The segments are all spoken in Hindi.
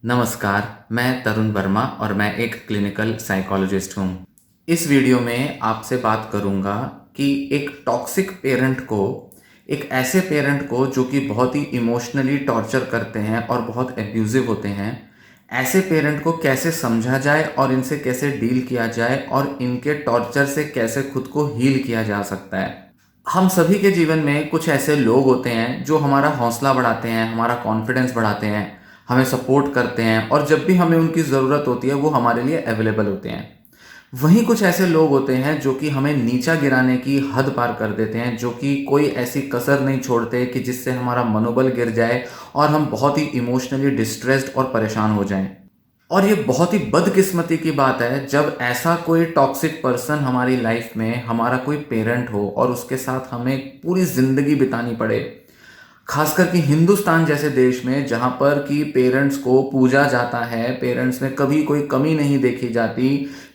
नमस्कार, मैं तरुण वर्मा और मैं एक क्लिनिकल साइकोलॉजिस्ट हूँ। इस वीडियो में आपसे बात करूँगा कि एक टॉक्सिक पेरेंट को, एक ऐसे पेरेंट को जो कि बहुत ही इमोशनली टॉर्चर करते हैं और बहुत एब्यूजिव होते हैं, ऐसे पेरेंट को कैसे समझा जाए और इनसे कैसे डील किया जाए और इनके टॉर्चर से कैसे खुद को हील किया जा सकता है। हम सभी के जीवन में कुछ ऐसे लोग होते हैं जो हमारा हौसला बढ़ाते हैं, हमारा कॉन्फिडेंस बढ़ाते हैं, हमें सपोर्ट करते हैं और जब भी हमें उनकी ज़रूरत होती है वो हमारे लिए अवेलेबल होते हैं। वहीं कुछ ऐसे लोग होते हैं जो कि हमें नीचा गिराने की हद पार कर देते हैं, जो कि कोई ऐसी कसर नहीं छोड़ते कि जिससे हमारा मनोबल गिर जाए और हम बहुत ही इमोशनली डिस्ट्रेस्ड और परेशान हो जाएं। और ये बहुत ही बदकिस्मती की बात है जब ऐसा कोई टॉक्सिक पर्सन हमारी लाइफ में, हमारा कोई पेरेंट हो और उसके साथ हमें पूरी ज़िंदगी बितानी पड़े। खासकर कि हिंदुस्तान जैसे देश में जहाँ पर कि पेरेंट्स को पूजा जाता है, पेरेंट्स में कभी कोई कमी नहीं देखी जाती,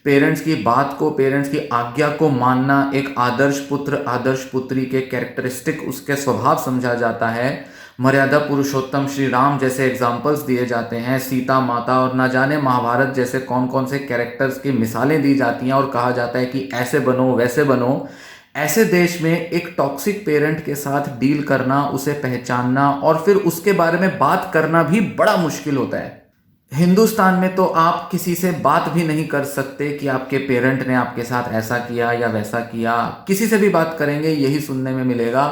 पेरेंट्स की बात को, पेरेंट्स की आज्ञा को मानना एक आदर्श पुत्र, आदर्श पुत्री के कैरेक्टरिस्टिक, उसके स्वभाव समझा जाता है। मर्यादा पुरुषोत्तम श्री राम जैसे एग्जाम्पल्स दिए जाते हैं, सीता माता और ना जाने महाभारत जैसे कौन कौन से कैरेक्टर्स की मिसालें दी जाती हैं और कहा जाता है कि ऐसे बनो वैसे बनो। ऐसे देश में एक टॉक्सिक पेरेंट के साथ डील करना, उसे पहचानना और फिर उसके बारे में बात करना भी बड़ा मुश्किल होता है। हिंदुस्तान में तो आप किसी से बात भी नहीं कर सकते कि आपके पेरेंट ने आपके साथ ऐसा किया या वैसा किया। किसी से भी बात करेंगे यही सुनने में मिलेगा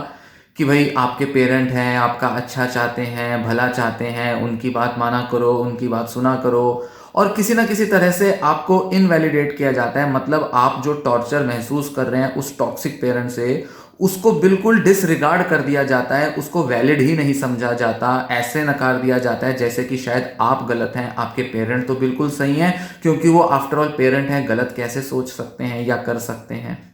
कि भाई आपके पेरेंट हैं, आपका अच्छा चाहते हैं, भला चाहते हैं, उनकी बात माना करो, उनकी बात सुना करो। और किसी ना किसी तरह से आपको इनवैलिडेट किया जाता है, मतलब आप जो टॉर्चर महसूस कर रहे हैं उस टॉक्सिक पेरेंट से, उसको बिल्कुल डिसरिगार्ड कर दिया जाता है, उसको वैलिड ही नहीं समझा जाता, ऐसे नकार दिया जाता है जैसे कि शायद आप गलत हैं, आपके पेरेंट तो बिल्कुल सही हैं, क्योंकि वो आफ्टर ऑल पेरेंट हैं, गलत कैसे सोच सकते हैं या कर सकते हैं।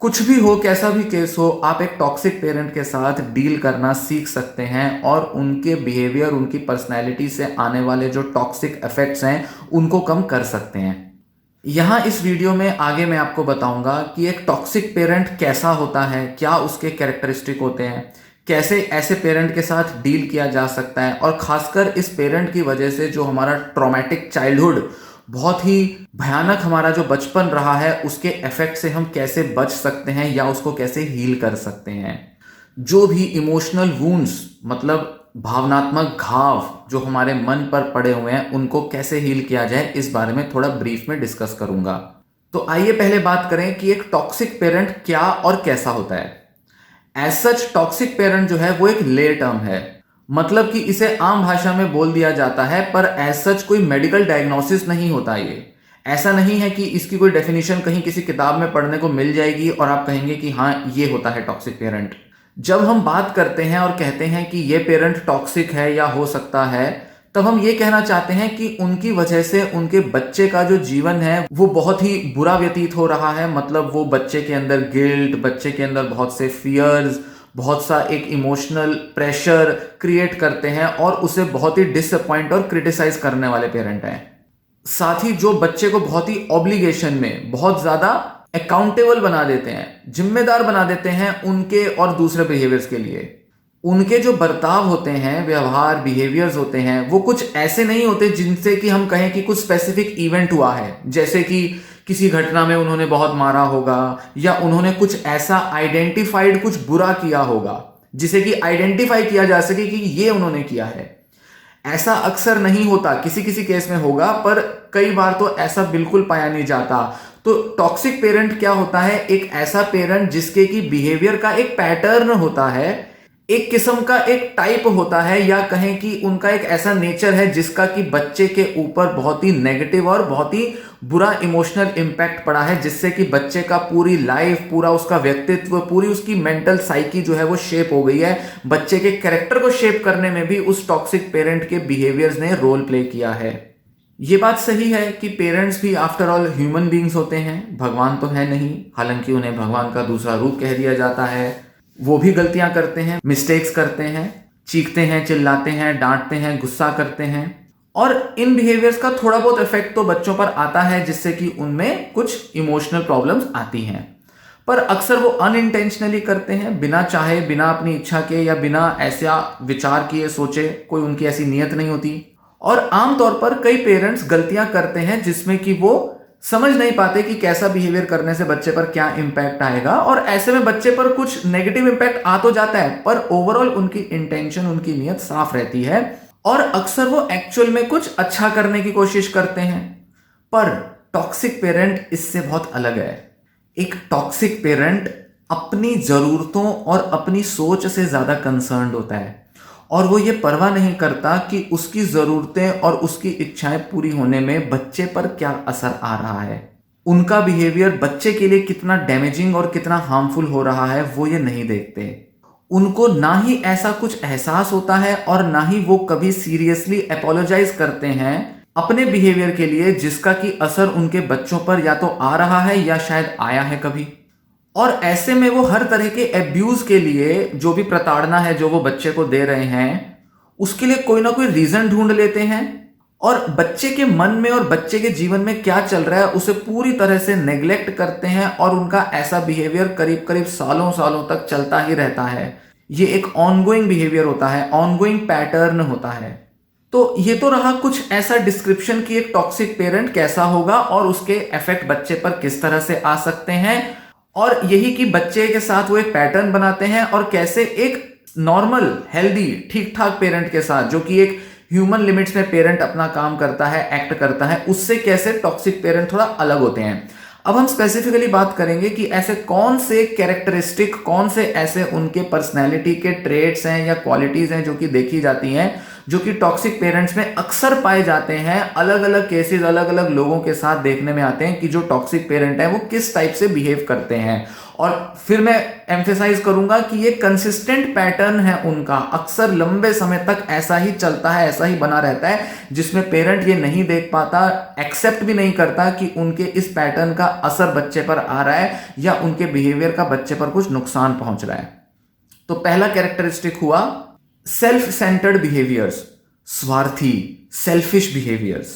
कुछ भी हो, कैसा भी केस हो, आप एक टॉक्सिक पेरेंट के साथ डील करना सीख सकते हैं और उनके बिहेवियर, उनकी पर्सनैलिटी से आने वाले जो टॉक्सिक इफेक्ट्स हैं उनको कम कर सकते हैं। यहाँ इस वीडियो में आगे मैं आपको बताऊंगा कि एक टॉक्सिक पेरेंट कैसा होता है, क्या उसके कैरेक्टरिस्टिक होते हैं, कैसे ऐसे पेरेंट के साथ डील किया जा सकता है और खासकर इस पेरेंट की वजह से जो हमारा ट्रॉमेटिक चाइल्डहुड, बहुत ही भयानक हमारा जो बचपन रहा है, उसके इफेक्ट से हम कैसे बच सकते हैं या उसको कैसे हील कर सकते हैं। जो भी इमोशनल वुंड्स, मतलब भावनात्मक घाव जो हमारे मन पर पड़े हुए हैं, उनको कैसे हील किया जाए, इस बारे में थोड़ा ब्रीफ में डिस्कस करूंगा। तो आइए पहले बात करें कि एक टॉक्सिक पेरेंट क्या और कैसा होता है। एज सच टॉक्सिक पेरेंट जो है वो एक ले टर्म है, मतलब कि इसे आम भाषा में बोल दिया जाता है, पर एज सच कोई मेडिकल डायग्नोसिस नहीं होता। ये ऐसा नहीं है कि इसकी कोई डेफिनेशन कहीं किसी किताब में पढ़ने को मिल जाएगी और आप कहेंगे कि हाँ ये होता है टॉक्सिक पेरेंट। जब हम बात करते हैं और कहते हैं कि ये पेरेंट टॉक्सिक है या हो सकता है, तब हम ये कहना चाहते हैं कि उनकी वजह से उनके बच्चे का जो जीवन है वो बहुत ही बुरा व्यतीत हो रहा है। मतलब वो बच्चे के अंदर गिल्ट, बच्चे के अंदर बहुत से फियर्स, बहुत सा एक इमोशनल प्रेशर क्रिएट करते हैं और उसे बहुत ही डिसअपॉइंट और क्रिटिसाइज करने वाले पेरेंट हैं। साथ ही जो बच्चे को बहुत ही ऑब्लिगेशन में, बहुत ज्यादा अकाउंटेबल बना देते हैं, जिम्मेदार बना देते हैं उनके और दूसरे बिहेवियर्स के लिए। उनके जो बर्ताव होते हैं, व्यवहार, बिहेवियर्स होते हैं, वो कुछ ऐसे नहीं होते जिनसे कि हम कहें कि कुछ स्पेसिफिक इवेंट हुआ है, जैसे कि किसी घटना में उन्होंने बहुत मारा होगा या उन्होंने कुछ ऐसा आइडेंटिफाइड, कुछ बुरा किया होगा जिसे कि आइडेंटिफाई किया जा सके कि ये उन्होंने किया है। ऐसा अक्सर नहीं होता, किसी किसी केस में होगा, पर कई बार तो ऐसा बिल्कुल पाया नहीं जाता। तो टॉक्सिक पेरेंट क्या होता है? एक ऐसा पेरेंट जिसके की बिहेवियर का एक पैटर्न होता है, एक किस्म का एक टाइप होता है, या कहें कि उनका एक ऐसा नेचर है जिसका कि बच्चे के ऊपर बहुत ही नेगेटिव और बहुत ही बुरा इमोशनल इंपैक्ट पड़ा है, जिससे कि बच्चे का पूरी लाइफ, पूरा उसका व्यक्तित्व, पूरी उसकी मेंटल साइकी जो है वो शेप हो गई है। बच्चे के कैरेक्टर को शेप करने में भी उस टॉक्सिक पेरेंट के बिहेवियर्स ने रोल प्ले किया है। ये बात सही है कि पेरेंट्स भी आफ्टर ऑल ह्यूमन बींग्स होते हैं, भगवान तो है नहीं, हालांकि उन्हें भगवान का दूसरा रूप कह दिया जाता है। वो भी गलतियां करते हैं, मिस्टेक्स करते हैं, चीखते हैं, चिल्लाते हैं, डांटते हैं, गुस्सा करते हैं, और इन बिहेवियर्स का थोड़ा बहुत इफेक्ट तो बच्चों पर आता है, जिससे कि उनमें कुछ इमोशनल प्रॉब्लम्स आती हैं। पर अक्सर वो अनइंटेंशनली करते हैं, बिना चाहे, बिना अपनी इच्छा के या बिना ऐसा विचार किए सोचे, कोई उनकी ऐसी नीयत नहीं होती। और आमतौर पर कई पेरेंट्स गलतियां करते हैं जिसमें कि वो समझ नहीं पाते कि कैसा बिहेवियर करने से बच्चे पर क्या इंपैक्ट आएगा, और ऐसे में बच्चे पर कुछ नेगेटिव इंपैक्ट आ तो जाता है, पर ओवरऑल उनकी इंटेंशन, उनकी नीयत साफ रहती है और अक्सर वो एक्चुअल में कुछ अच्छा करने की कोशिश करते हैं। पर टॉक्सिक पेरेंट इससे बहुत अलग है। एक टॉक्सिक पेरेंट अपनी जरूरतों और अपनी सोच से ज्यादा कंसर्न्ड होता है, और वो ये परवाह नहीं करता कि उसकी जरूरतें और उसकी इच्छाएं पूरी होने में बच्चे पर क्या असर आ रहा है। उनका बिहेवियर बच्चे के लिए कितना डैमेजिंग और कितना हार्मफुल हो रहा है वो ये नहीं देखते। उनको ना ही ऐसा कुछ एहसास होता है और ना ही वो कभी सीरियसली अपोलोजाइज करते हैं अपने बिहेवियर के लिए जिसका कि असर उनके बच्चों पर या तो आ रहा है या शायद आया है कभी। और ऐसे में वो हर तरह के एब्यूज के लिए, जो भी प्रताड़ना है जो वो बच्चे को दे रहे हैं, उसके लिए कोई ना कोई रीजन ढूंढ लेते हैं और बच्चे के मन में और बच्चे के जीवन में क्या चल रहा है उसे पूरी तरह से नेग्लेक्ट करते हैं, और उनका ऐसा बिहेवियर करीब करीब सालों सालों तक चलता ही रहता है। ये एक ऑनगोइंग बिहेवियर होता है, ऑनगोइंग पैटर्न होता है। तो ये तो रहा कुछ ऐसा डिस्क्रिप्शन कि एक टॉक्सिक पेरेंट कैसा होगा और उसके इफेक्ट बच्चे पर किस तरह से आ सकते हैं, और यही कि बच्चे के साथ वो एक पैटर्न बनाते हैं और कैसे एक नॉर्मल, हेल्दी, ठीक ठाक पेरेंट के साथ, जो कि एक ह्यूमन लिमिट्स में पेरेंट अपना काम करता है, एक्ट करता है, उससे कैसे टॉक्सिक पेरेंट थोड़ा अलग होते हैं। अब हम स्पेसिफिकली बात करेंगे कि ऐसे कौन से कैरेक्टरिस्टिक, कौन से ऐसे उनके पर्सनैलिटी के ट्रेट्स हैं या क्वालिटीज हैं जो कि देखी जाती हैं, जो कि टॉक्सिक पेरेंट्स में अक्सर पाए जाते हैं। अलग अलग केसेस अलग अलग लोगों के साथ देखने में आते हैं कि जो टॉक्सिक पेरेंट है वो किस टाइप से बिहेव करते हैं। और फिर मैं एम्फेसाइज करूंगा कि ये कंसिस्टेंट पैटर्न है उनका, अक्सर लंबे समय तक ऐसा ही चलता है, ऐसा ही बना रहता है, जिसमें पेरेंट ये नहीं देख पाता, एक्सेप्ट भी नहीं करता कि उनके इस पैटर्न का असर बच्चे पर आ रहा है या उनके बिहेवियर का बच्चे पर कुछ नुकसान पहुंच रहा है। तो पहला कैरेक्टरिस्टिक हुआ सेल्फ सेंटर्ड बिहेवियर्स, स्वार्थी, सेल्फिश बिहेवियर्स।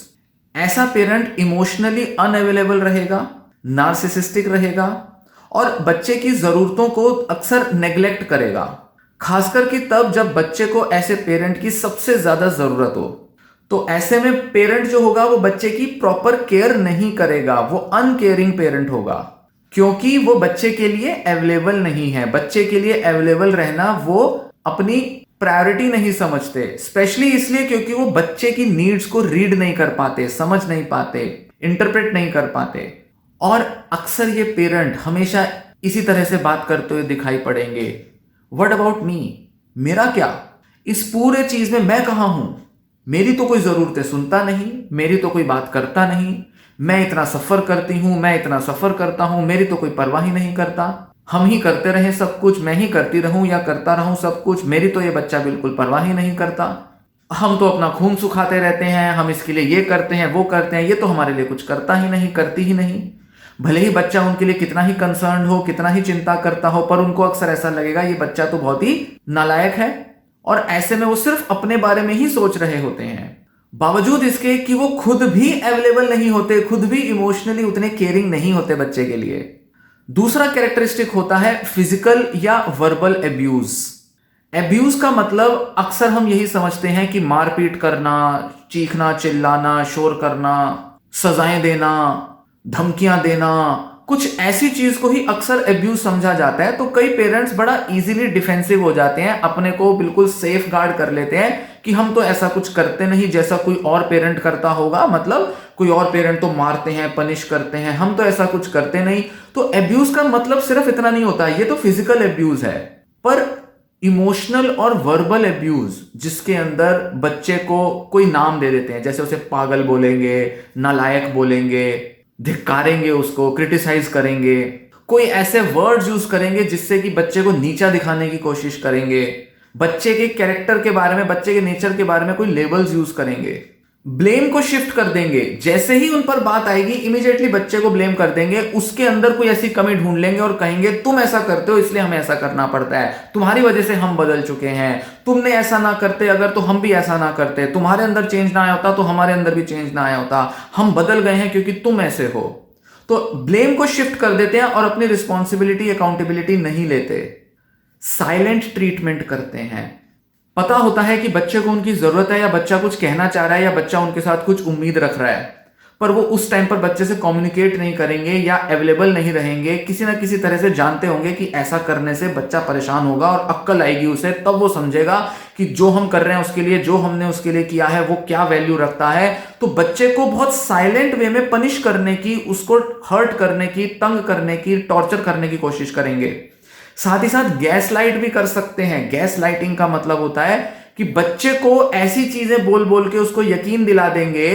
ऐसा पेरेंट इमोशनली अनअवेलेबल रहेगा, नार्सिसिस्टिक रहेगा और बच्चे की जरूरतों को अक्सर नेग्लेक्ट करेगा, खासकर कि तब जब बच्चे को ऐसे पेरेंट की सबसे ज्यादा जरूरत हो। तो ऐसे में पेरेंट जो होगा वो बच्चे की प्रॉपर केयर नहीं करेगा, वो अनकेयरिंग पेरेंट होगा, क्योंकि वो बच्चे के लिए अवेलेबल नहीं है। बच्चे के लिए अवेलेबल रहना वो अपनी प्रायोरिटी नहीं समझते, स्पेशली इसलिए क्योंकि वो बच्चे की नीड्स को रीड नहीं कर पाते, समझ नहीं पाते, इंटरप्रेट नहीं कर पाते। और अक्सर ये पेरेंट हमेशा इसी तरह से बात करते हुए दिखाई पड़ेंगे, व्हाट अबाउट मी, मेरा क्या, इस पूरे चीज में मैं कहां हूं, मेरी तो कोई जरूरतें सुनता नहीं, मेरी तो कोई बात करता नहीं, मैं इतना सफर करती हूं, मैं इतना सफर करता हूं, मेरी तो कोई परवाह ही नहीं करता, हम ही करते रहे सब कुछ, मैं ही करती रहूं या करता रहूं सब कुछ, मेरी तो ये बच्चा बिल्कुल परवाह ही नहीं करता, हम तो अपना खून सुखाते रहते हैं, हम इसके लिए ये करते हैं वो करते हैं, ये तो हमारे लिए कुछ करता ही नहीं, करती ही नहीं। भले ही बच्चा उनके लिए कितना ही कंसर्न हो, कितना ही चिंता करता हो, पर उनको अक्सर ऐसा लगेगा ये बच्चा तो बहुत ही नालायक है, और ऐसे में वो सिर्फ अपने बारे में ही सोच रहे होते हैं, बावजूद इसके कि वो खुद भी अवेलेबल नहीं होते, खुद भी इमोशनली उतने केयरिंग नहीं होते बच्चे के लिए। दूसरा कैरेक्टरिस्टिक होता है फिजिकल या वर्बल एब्यूज। एब्यूज का मतलब अक्सर हम यही समझते हैं कि मारपीट करना, चीखना, चिल्लाना, शोर करना, सजाएं देना, धमकियां देना, कुछ ऐसी चीज को ही अक्सर एब्यूज समझा जाता है। तो कई पेरेंट्स बड़ा इजीली डिफेंसिव हो जाते हैं, अपने को बिल्कुल सेफ गार्ड कर लेते हैं कि हम तो ऐसा कुछ करते नहीं जैसा कोई और पेरेंट करता होगा, मतलब कोई और पेरेंट तो मारते हैं, पनिश करते हैं, हम तो ऐसा कुछ करते नहीं। तो एब्यूज का मतलब सिर्फ इतना नहीं होता, ये तो फिजिकल एब्यूज है। पर इमोशनल और वर्बल एब्यूज, जिसके अंदर बच्चे को कोई नाम दे देते हैं, जैसे उसे पागल बोलेंगे, नालायक बोलेंगे, धिक्कारेंगे, उसको क्रिटिसाइज करेंगे, कोई ऐसे वर्ड्स यूज करेंगे जिससे कि बच्चे को नीचा दिखाने की कोशिश करेंगे, बच्चे के कैरेक्टर के बारे में, बच्चे के नेचर के बारे में कोई लेबल्स यूज करेंगे, ब्लेम को शिफ्ट कर देंगे। जैसे ही उन पर बात आएगी इमीडिएटली बच्चे को ब्लेम कर देंगे, उसके अंदर कोई ऐसी कमी ढूंढ लेंगे और कहेंगे तुम ऐसा करते हो इसलिए हमें ऐसा करना पड़ता है, तुम्हारी वजह से हम बदल चुके हैं, तुमने ऐसा ना करते अगर तो हम भी ऐसा ना करते, तुम्हारे अंदर चेंज ना आया होता तो हमारे अंदर भी चेंज ना आया होता, हम बदल गए हैं क्योंकि तुम ऐसे हो। तो ब्लेम को शिफ्ट कर देते हैं और अपनी रिस्पॉन्सिबिलिटी, अकाउंटेबिलिटी नहीं लेते, साइलेंट ट्रीटमेंट करते हैं। पता होता है कि बच्चे को उनकी जरूरत है या बच्चा कुछ कहना चाह रहा है या बच्चा उनके साथ कुछ उम्मीद रख रहा है, पर वो उस टाइम पर बच्चे से कम्युनिकेट नहीं करेंगे या अवेलेबल नहीं रहेंगे, किसी ना किसी तरह से जानते होंगे कि ऐसा करने से बच्चा परेशान होगा और अक्ल आएगी उसे, तब वो समझेगा कि जो हम कर रहे हैं उसके लिए, जो हमने उसके लिए किया है वो क्या वैल्यू रखता है। तो बच्चे को बहुत साइलेंट वे में पनिश करने की, उसको हर्ट करने की, तंग करने की, टॉर्चर करने की कोशिश करेंगे। साथ ही साथ गैस लाइट भी कर सकते हैं। गैस लाइटिंग का मतलब होता है कि बच्चे को ऐसी चीजें बोल बोल के उसको यकीन दिला देंगे,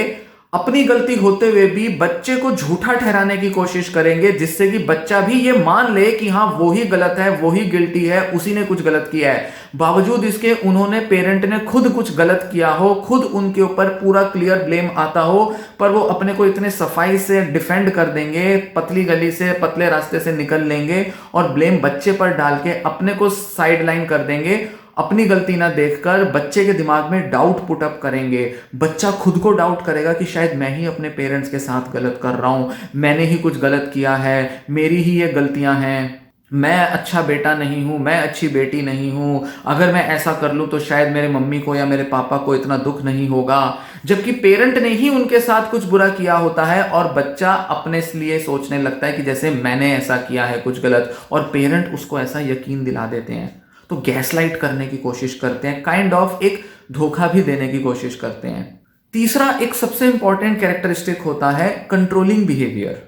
अपनी गलती होते हुए भी बच्चे को झूठा ठहराने की कोशिश करेंगे, जिससे कि बच्चा भी ये मान ले कि हाँ वो ही गलत है, वो ही गिल्टी है, उसी ने कुछ गलत किया है। बावजूद इसके उन्होंने, पेरेंट ने खुद कुछ गलत किया हो, खुद उनके ऊपर पूरा क्लियर ब्लेम आता हो, पर वो अपने को इतने सफाई से डिफेंड कर देंगे, पतली गली से, पतले रास्ते से निकल लेंगे और ब्लेम बच्चे पर डाल के अपने को साइडलाइन कर देंगे। अपनी गलती ना देखकर बच्चे के दिमाग में डाउट पुटअप करेंगे। बच्चा खुद को डाउट करेगा कि शायद मैं ही अपने पेरेंट्स के साथ गलत कर रहा हूं, मैंने ही कुछ गलत किया है, मेरी ही ये गलतियां हैं, मैं अच्छा बेटा नहीं हूं, मैं अच्छी बेटी नहीं हूं, अगर मैं ऐसा कर लूं तो शायद मेरे मम्मी को या मेरे पापा को इतना दुख नहीं होगा। जबकि पेरेंट ने ही उनके साथ कुछ बुरा किया होता है और बच्चा अपने लिए सोचने लगता है कि जैसे मैंने ऐसा किया है कुछ गलत, और पेरेंट उसको ऐसा यकीन दिला देते हैं। तो गैसलाइट करने की कोशिश करते हैं, काइंड ऑफ एक धोखा भी देने की कोशिश करते हैं। तीसरा एक सबसे इंपॉर्टेंट कैरेक्टरिस्टिक होता है कंट्रोलिंग बिहेवियर।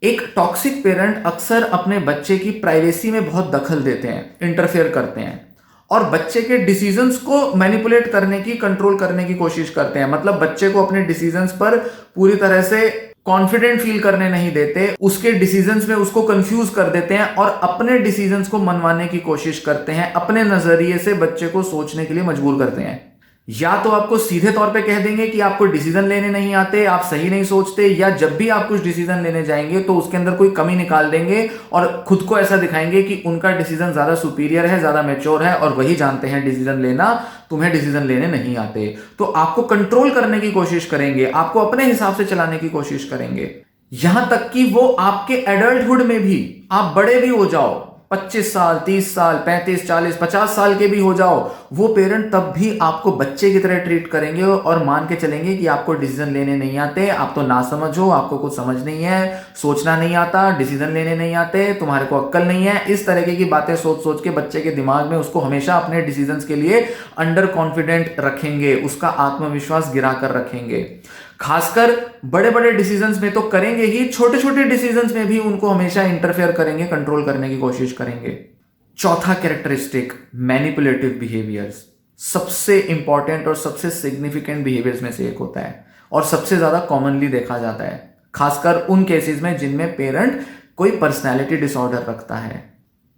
एक टॉक्सिक पेरेंट अक्सर अपने बच्चे की प्राइवेसी में बहुत दखल देते हैं, इंटरफेयर करते हैं और बच्चे के डिसीजंस को मैनिपुलेट करने की, कंट्रोल करने की कोशिश करते हैं। मतलब बच्चे को अपने डिसीजंस पर पूरी तरह से कॉन्फिडेंट फील करने नहीं देते, उसके डिसीजंस में उसको कंफ्यूज कर देते हैं और अपने डिसीजंस को मनवाने की कोशिश करते हैं, अपने नजरिए से बच्चे को सोचने के लिए मजबूर करते हैं। या तो आपको सीधे तौर पे कह देंगे कि आपको डिसीजन लेने नहीं आते, आप सही नहीं सोचते, या जब भी आप कुछ डिसीजन लेने जाएंगे तो उसके अंदर कोई कमी निकाल देंगे और खुद को ऐसा दिखाएंगे कि उनका डिसीजन ज्यादा सुपीरियर है, ज्यादा मैच्योर है और वही जानते हैं डिसीजन लेना, तुम्हें डिसीजन लेने नहीं आते। तो आपको कंट्रोल करने की कोशिश करेंगे, आपको अपने हिसाब से चलाने की कोशिश करेंगे। यहां तक कि वो आपके एडल्टहुड में भी, आप बड़े भी हो जाओ, 25 साल, 30 साल, 35, 40, 50 साल के भी हो जाओ, वो पेरेंट तब भी आपको बच्चे की तरह ट्रीट करेंगे और मान के चलेंगे कि आपको डिसीजन लेने नहीं आते, आप तो नासमझ हो, आपको कुछ समझ नहीं है, सोचना नहीं आता, डिसीजन लेने नहीं आते, तुम्हारे को अक्ल नहीं है। इस तरह की बातें सोच सोच के बच्चे के दिमाग में उसको हमेशा अपने डिसीजंस के लिए अंडर कॉन्फिडेंट रखेंगे, उसका आत्मविश्वास गिरा कर रखेंगे। खासकर बड़े बड़े डिसीजंस में तो करेंगे ही, छोटे छोटे डिसीजंस में भी उनको हमेशा इंटरफेयर करेंगे, कंट्रोल करने की कोशिश करेंगे। चौथा कैरेक्टरिस्टिक, मैनिपुलेटिव बिहेवियर्स। सबसे इंपॉर्टेंट और सबसे सिग्निफिकेंट बिहेवियर्स में से एक होता है और सबसे ज्यादा कॉमनली देखा जाता है, खासकर उन केसेस में जिनमें पेरेंट कोई पर्सनैलिटी डिसऑर्डर रखता है।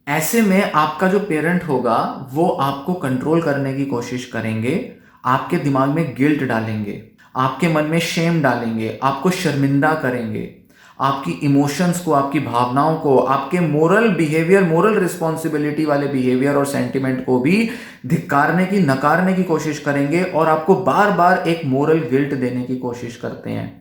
ऐसे में आपका जो पेरेंट होगा वो आपको कंट्रोल करने की कोशिश करेंगे, आपके दिमाग में गिल्ट डालेंगे, आपके मन में शेम डालेंगे, आपको शर्मिंदा करेंगे, आपकी इमोशंस को, आपकी भावनाओं को, आपके मोरल बिहेवियर, मोरल रिस्पॉन्सिबिलिटी वाले बिहेवियर और सेंटिमेंट को भी धिक्कारने की, नकारने की कोशिश करेंगे और आपको बार बार एक मोरल गिल्ट देने की कोशिश करते हैं।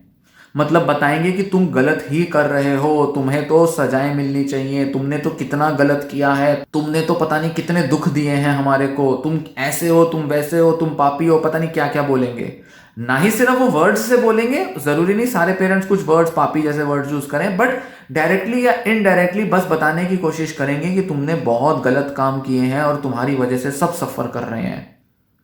मतलब बताएंगे कि तुम गलत ही कर रहे हो, तुम्हें तो सजाएं मिलनी चाहिए, तुमने तो कितना गलत किया है, तुमने तो पता नहीं कितने दुख दिए हैं हमारे को, तुम ऐसे हो, तुम वैसे हो, तुम पापी हो, पता नहीं क्या क्या बोलेंगे। ना ही सिर्फ वो वर्ड्स से बोलेंगे, जरूरी नहीं सारे पेरेंट्स कुछ वर्ड्स, पापी जैसे वर्ड्स यूज करें, बट डायरेक्टली या इनडायरेक्टली बस बताने की कोशिश करेंगे कि तुमने बहुत गलत काम किए हैं और तुम्हारी वजह से सब सफर कर रहे हैं।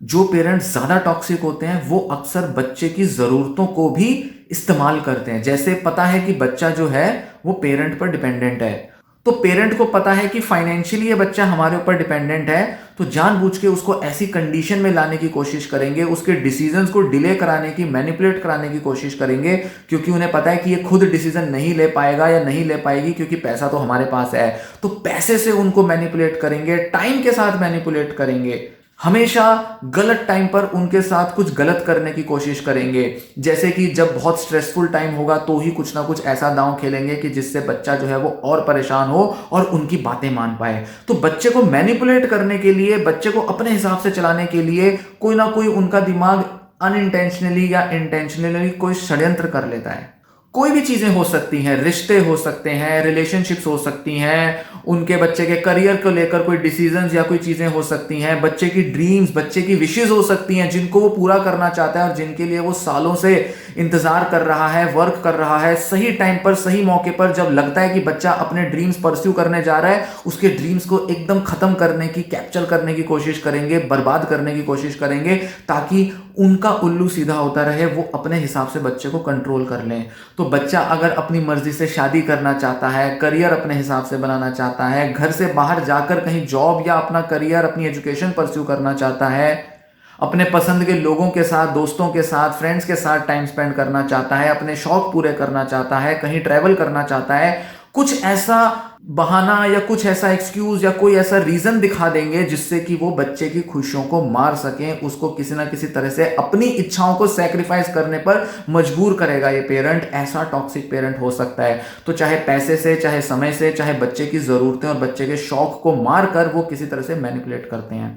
जो पेरेंट्स ज्यादा टॉक्सिक होते हैं वो अक्सर बच्चे की जरूरतों को भी इस्तेमाल करते हैं। जैसे पता है कि बच्चा जो है वो पेरेंट पर डिपेंडेंट है, तो पेरेंट को पता है कि फाइनेंशियली ये बच्चा हमारे ऊपर डिपेंडेंट है, तो जानबूझ के उसको ऐसी कंडीशन में लाने की कोशिश करेंगे, उसके डिसीजंस को डिले कराने की, मैनिपुलेट कराने की कोशिश करेंगे, क्योंकि उन्हें पता है कि ये खुद डिसीजन नहीं ले पाएगा या नहीं ले पाएगी, क्योंकि पैसा तो हमारे पास है। तो पैसे से उनको मैनिपुलेट करेंगे, टाइम के साथ मैनिपुलेट करेंगे, हमेशा गलत टाइम पर उनके साथ कुछ गलत करने की कोशिश करेंगे। जैसे कि जब बहुत स्ट्रेसफुल टाइम होगा तो ही कुछ ना कुछ ऐसा दांव खेलेंगे कि जिससे बच्चा जो है वो और परेशान हो और उनकी बातें मान पाए। तो बच्चे को मैनिपुलेट करने के लिए, बच्चे को अपने हिसाब से चलाने के लिए कोई ना कोई उनका दिमाग अनइंटेंशनली या इंटेंशनली कोई षड्यंत्र कर लेता है। कोई भी चीजें हो सकती हैं, रिश्ते हो सकते हैं, रिलेशनशिप्स हो सकती हैं, उनके बच्चे के करियर को लेकर कोई डिसीजंस या कोई चीजें हो सकती हैं, बच्चे की ड्रीम्स, बच्चे की विशेस हो सकती हैं जिनको वो पूरा करना चाहता है और जिनके लिए वो सालों से इंतजार कर रहा है, वर्क कर रहा है। सही टाइम पर, सही मौके पर जब लगता है कि बच्चा अपने ड्रीम्स परस्यू करने जा रहा है, उसके ड्रीम्स को एकदम खत्म करने की, कैप्चर करने की कोशिश करेंगे, बर्बाद करने की कोशिश करेंगे, ताकि उनका उल्लू सीधा होता रहे, वो अपने हिसाब से बच्चे को कंट्रोल कर लें। तो बच्चा अगर अपनी मर्जी से शादी करना चाहता है, करियर अपने हिसाब से बनाना चाहता है, घर से बाहर जाकर कहीं जॉब या अपना करियर, अपनी एजुकेशन परस्यू करना चाहता है, अपने पसंद के लोगों के साथ, दोस्तों के साथ, फ्रेंड्स के साथ टाइम स्पेंड करना चाहता है, अपने शौक पूरे करना चाहता है, कहीं ट्रैवल करना चाहता है, कुछ ऐसा बहाना या कुछ ऐसा एक्सक्यूज या कोई ऐसा रीजन दिखा देंगे जिससे कि वो बच्चे की खुशियों को मार सकें, उसको किसी ना किसी तरह से अपनी इच्छाओं को सैक्रिफाइस करने पर मजबूर करेगा ये पेरेंट। ऐसा टॉक्सिक पेरेंट हो सकता है। तो चाहे पैसे से, चाहे समय से, चाहे बच्चे की जरूरतें और बच्चे के शौक को मार कर वो किसी तरह से मैनिपुलेट करते हैं।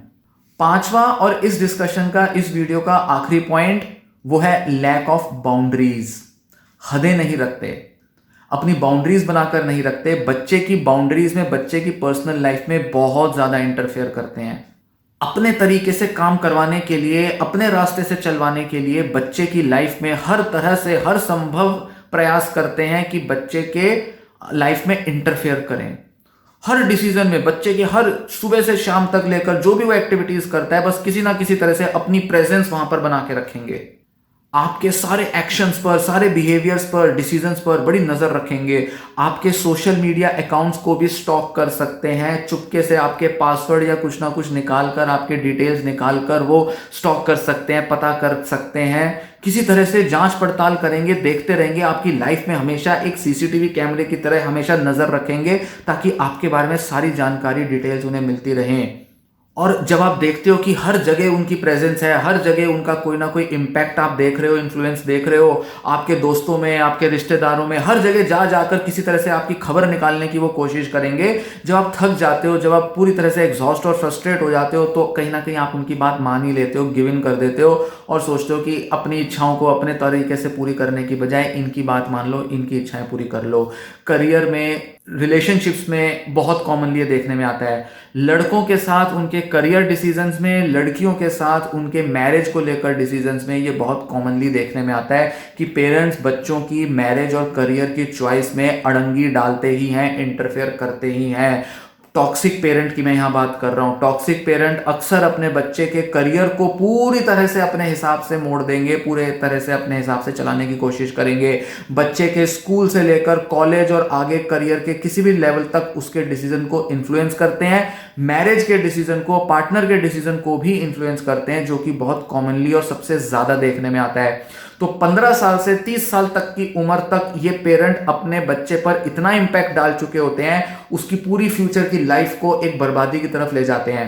पांचवा और इस डिस्कशन का, इस वीडियो का आखिरी पॉइंट वो है लैक ऑफ बाउंड्रीज। हदें नहीं रखते, अपनी बाउंड्रीज बनाकर नहीं रखते, बच्चे की बाउंड्रीज में, बच्चे की पर्सनल लाइफ में बहुत ज्यादा इंटरफेयर करते हैं। अपने तरीके से काम करवाने के लिए, अपने रास्ते से चलवाने के लिए बच्चे की लाइफ में हर तरह से, हर संभव प्रयास करते हैं कि बच्चे के लाइफ में इंटरफेयर करें। हर डिसीजन में, बच्चे के हर सुबह से शाम तक लेकर जो भी वो एक्टिविटीज करता है, बस किसी ना किसी तरह से अपनी प्रेजेंस वहां पर बना के रखेंगे। आपके सारे एक्शंस पर, सारे बिहेवियर्स पर, डिसीजंस पर बड़ी नजर रखेंगे। आपके सोशल मीडिया अकाउंट्स को भी स्टॉक कर सकते हैं, चुपके से आपके पासवर्ड या कुछ ना कुछ निकालकर, आपके डिटेल्स निकालकर वो स्टॉक कर सकते हैं, पता कर सकते हैं। किसी तरह से जांच पड़ताल करेंगे, देखते रहेंगे, आपकी लाइफ में हमेशा एक सीसीटीवी कैमरे की तरह हमेशा नजर रखेंगे, ताकि आपके बारे में सारी जानकारी, डिटेल्स उन्हें मिलती रहें। और जब आप देखते हो कि हर जगह उनकी प्रेजेंस है, हर जगह उनका कोई ना कोई इंपैक्ट आप देख रहे हो, इन्फ्लुएंस देख रहे हो, आपके दोस्तों में, आपके रिश्तेदारों में, हर जगह जा जाकर किसी तरह से आपकी खबर निकालने की वो कोशिश करेंगे। जब आप थक जाते हो, जब आप पूरी तरह से एग्जॉस्ट और फ्रस्ट्रेट हो जाते हो, तो कहीं ना कहीं आप उनकी बात मान ही लेते हो, गिव इन कर देते हो और सोचते हो कि अपनी इच्छाओं को अपने तरीके से पूरी करने की बजाय इनकी बात मान लो, इनकी इच्छाएं पूरी कर लो। करियर में, रिलेशनशिप्स में बहुत कॉमनली ये देखने में आता है। लड़कों के साथ उनके करियर डिसीजंस में, लड़कियों के साथ उनके मैरिज को लेकर डिसीजंस में ये बहुत कॉमनली देखने में आता है कि पेरेंट्स बच्चों की मैरिज और करियर की चॉइस में अड़ंगी डालते ही हैं, इंटरफेयर करते ही हैं। टॉक्सिक पेरेंट की मैं यहां बात कर रहा हूं। टॉक्सिक पेरेंट अक्सर अपने बच्चे के करियर को पूरी तरह से अपने हिसाब से मोड़ देंगे, पूरे तरह से अपने हिसाब से चलाने की कोशिश करेंगे। बच्चे के स्कूल से लेकर कॉलेज और आगे करियर के किसी भी लेवल तक उसके डिसीजन को इन्फ्लुएंस करते हैं। मैरिज के डिसीजन को, पार्टनर के डिसीजन को भी इन्फ्लुएंस करते हैं, जो कि बहुत कॉमनली और सबसे ज्यादा देखने में आता है। तो 15 साल से 30 साल तक की उम्र तक ये पेरेंट अपने बच्चे पर इतना इंपैक्ट डाल चुके होते हैं, उसकी पूरी फ्यूचर की लाइफ को एक बर्बादी की तरफ ले जाते हैं।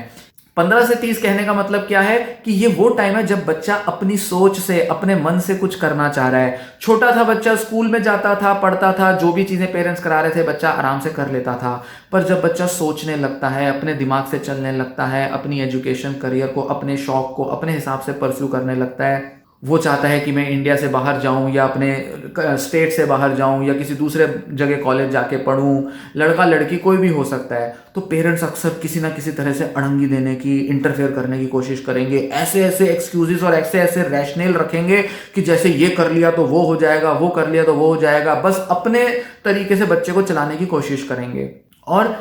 15 से 30 कहने का मतलब क्या है कि ये वो टाइम है जब बच्चा अपनी सोच से, अपने मन से कुछ करना चाह रहा है। छोटा था बच्चा, स्कूल में जाता था, पढ़ता था, जो भी चीजें पेरेंट्स करा रहे थे बच्चा आराम से कर लेता था। पर जब बच्चा सोचने लगता है, अपने दिमाग से चलने लगता है, अपनी एजुकेशन, करियर को, अपने शौक को अपने हिसाब से परस्यू करने लगता है, वो चाहता है कि मैं इंडिया से बाहर जाऊं या अपने स्टेट से बाहर जाऊं या किसी दूसरे जगह कॉलेज जाके पढूं, लड़का लड़की कोई भी हो सकता है, तो पेरेंट्स अक्सर किसी ना किसी तरह से अड़ंगी देने की, इंटरफेयर करने की कोशिश करेंगे। ऐसे ऐसे एक्सक्यूजेस और ऐसे ऐसे रैशनल रखेंगे कि जैसे ये कर लिया तो वो हो जाएगा, वो कर लिया तो वो हो जाएगा, बस अपने तरीके से बच्चे को चलाने की कोशिश करेंगे। और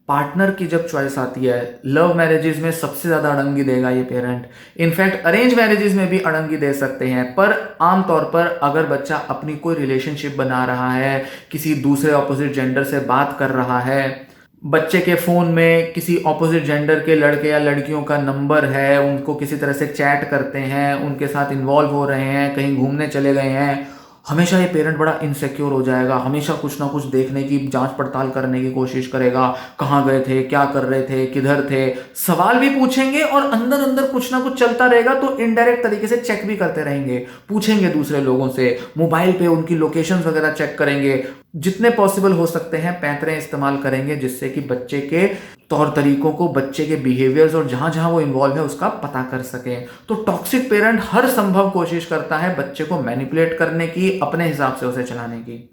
पार्टनर की जब चॉइस आती है, लव मैरिजेस में सबसे ज्यादा अड़ंगी देगा ये पेरेंट। इनफैक्ट अरेंज मैरिजेस में भी अड़ंगी दे सकते हैं, पर आमतौर पर अगर बच्चा अपनी कोई रिलेशनशिप बना रहा है, किसी दूसरे ऑपोजिट जेंडर से बात कर रहा है, बच्चे के फोन में किसी ऑपोजिट जेंडर के लड़के या लड़कियों का नंबर है, उनको किसी तरह से चैट करते हैं, उनके साथ इन्वॉल्व हो रहे हैं, कहीं घूमने चले गए हैं, हमेशा ये पेरेंट बड़ा इनसिक्योर हो जाएगा। हमेशा कुछ ना कुछ देखने की, जांच पड़ताल करने की कोशिश करेगा। कहाँ गए थे, क्या कर रहे थे, किधर थे, सवाल भी पूछेंगे और अंदर अंदर कुछ ना कुछ चलता रहेगा, तो इनडायरेक्ट तरीके से चेक भी करते रहेंगे, पूछेंगे दूसरे लोगों से, मोबाइल पे उनकी लोकेशन वगैरह चेक करेंगे। जितने पॉसिबल हो सकते हैं पैंतरे इस्तेमाल करेंगे जिससे कि बच्चे के तौर तरीकों को, बच्चे के बिहेवियर्स और जहाँ जहाँ वो इन्वॉल्व है उसका पता कर सकें। तो टॉक्सिक पेरेंट हर संभव कोशिश करता है बच्चे को मैनिपुलेट करने की, अपने हिसाब से उसे चलाने की।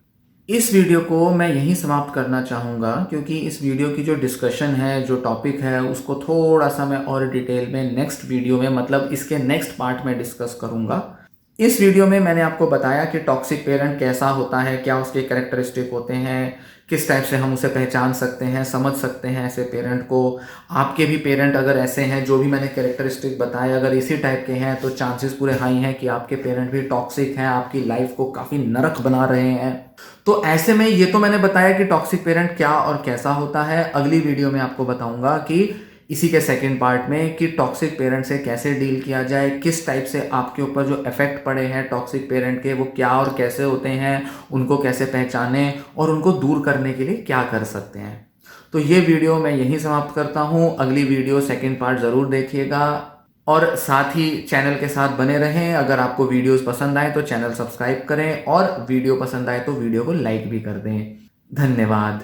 इस वीडियो को मैं यहीं समाप्त करना चाहूँगा, क्योंकि इस वीडियो की जो डिस्कशन है, जो टॉपिक है, उसको थोड़ा सा मैं और डिटेल में नेक्स्ट वीडियो में, मतलब इसके नेक्स्ट पार्ट में डिस्कस करूँगा। इस वीडियो में मैंने आपको बताया कि टॉक्सिक पेरेंट कैसा होता है, क्या उसके कैरेक्टरिस्टिक होते हैं, किस टाइप से हम उसे पहचान सकते हैं, समझ सकते हैं ऐसे पेरेंट को। आपके भी पेरेंट अगर ऐसे हैं, जो भी मैंने कैरेक्टरिस्टिक बताए, अगर इसी टाइप के हैं, तो चांसेस पूरे हाई हैं कि आपके पेरेंट भी टॉक्सिक हैं, आपकी लाइफ को काफ़ी नरक बना रहे हैं। तो ऐसे में ये तो मैंने बताया कि टॉक्सिक पेरेंट क्या और कैसा होता है। अगली वीडियो में आपको बताऊंगा कि इसी के सेकंड पार्ट में कि टॉक्सिक पेरेंट से कैसे डील किया जाए, किस टाइप से आपके ऊपर जो इफेक्ट पड़े हैं टॉक्सिक पेरेंट के, वो क्या और कैसे होते हैं, उनको कैसे पहचानें और उनको दूर करने के लिए क्या कर सकते हैं। तो ये वीडियो मैं यहीं समाप्त करता हूँ। अगली वीडियो सेकंड पार्ट ज़रूर देखिएगा और साथ ही चैनल के साथ बने रहें। अगर आपको वीडियोस पसंद आए तो चैनल सब्सक्राइब करें और वीडियो पसंद आए तो वीडियो को लाइक भी कर दें। धन्यवाद।